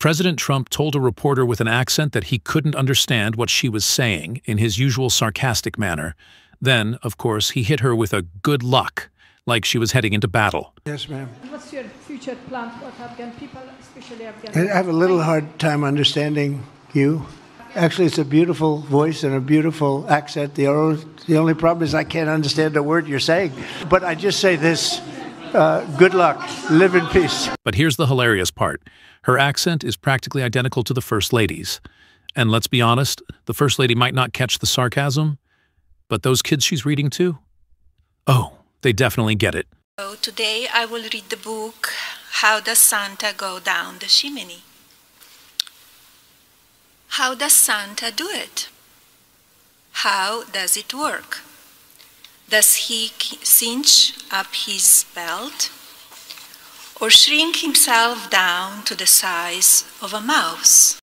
President Trump told a reporter with an accent that he couldn't understand what she was saying in his usual sarcastic manner. Then, of course, he hit her with a good luck, like she was heading into battle. Yes, ma'am. What's your future plan for Afghan people, especially Afghan? I have a little hard time understanding you. Actually, it's a beautiful voice and a beautiful accent. The only problem is I can't understand a word you're saying. But I just say this, good luck, live in peace. But here's the hilarious part. Her accent is practically identical to the First Lady's. And let's be honest, the First Lady might not catch the sarcasm, but those kids she's reading to? Oh, they definitely get it. So today I will read the book, How Does Santa Go Down the Chimney? How does Santa do it? How does it work? Does he cinch up his belt or shrink himself down to the size of a mouse?